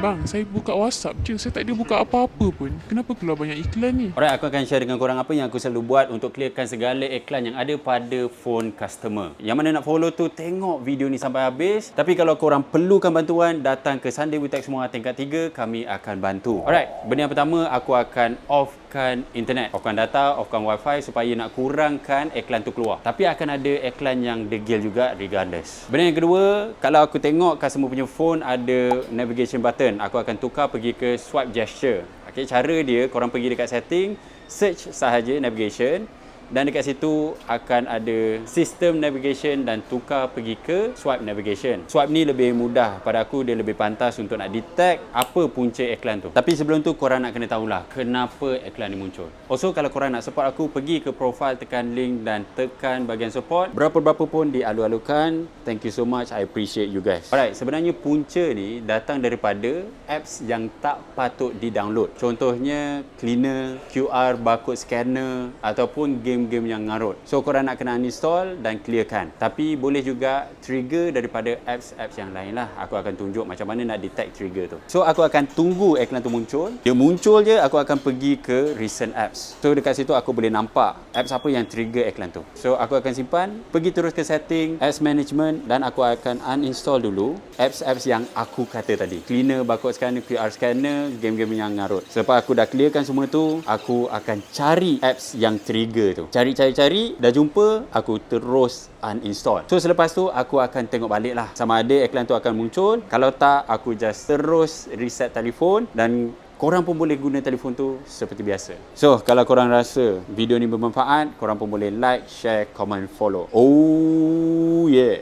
Bang, saya buka WhatsApp je. Saya tak ada buka apa-apa pun. Kenapa keluar banyak iklan ni? Alright, aku akan share dengan korang apa yang aku selalu buat untuk clearkan segala iklan yang ada pada phone customer. Yang mana nak follow tu, tengok video ni sampai habis. Tapi kalau korang perlukan bantuan, datang ke Sunday with Tech Semua tingkat 3, kami akan bantu. Alright, benda yang pertama, aku akan offkan internet. Offkan data, offkan wifi supaya nak kurangkan iklan tu keluar. Tapi akan ada iklan yang degil juga regardless. Benda yang kedua, kalau aku tengok customer punya phone ada navigation button, aku akan tukar pergi ke swipe gesture. Okay, cara dia, korang pergi dekat setting, search sahaja navigation, dan dekat situ akan ada sistem navigation dan tukar pergi ke swipe navigation. Swipe ni lebih mudah pada aku, dia lebih pantas untuk nak detect apa punca iklan tu. Tapi sebelum tu korang nak kena tahulah kenapa iklan ni muncul. Also kalau korang nak support aku, pergi ke profile, tekan link dan tekan bahagian support. Berapa-berapa pun dialu-alukan. Thank you so much, I appreciate you guys. Alright, sebenarnya punca ni datang daripada apps yang tak patut di-download. Contohnya cleaner, QR barcode scanner ataupun game-game yang ngarut. So korang nak kena uninstall dan clearkan. Tapi boleh juga trigger daripada apps-apps yang lain lah. Aku akan tunjuk macam mana nak detect trigger tu. So aku akan tunggu iklan tu muncul. Dia muncul je, aku akan pergi ke recent apps. So dekat situ aku boleh nampak apps apa yang trigger iklan tu. So aku akan simpan, pergi terus ke setting, apps management, dan aku akan uninstall dulu apps-apps yang aku kata tadi. Cleaner, barcode scanner, QR scanner, game-game yang ngarut. Selepas aku dah clearkan semua tu, aku akan cari apps yang trigger tu. Cari, dah jumpa, aku terus uninstall. So selepas tu aku akan tengok balik lah sama ada iklan tu akan muncul. Kalau tak, aku just terus reset telefon dan korang pun boleh guna telefon tu seperti biasa. So kalau korang rasa video ni bermanfaat, korang pun boleh like, share, comment, follow. Oh yeah.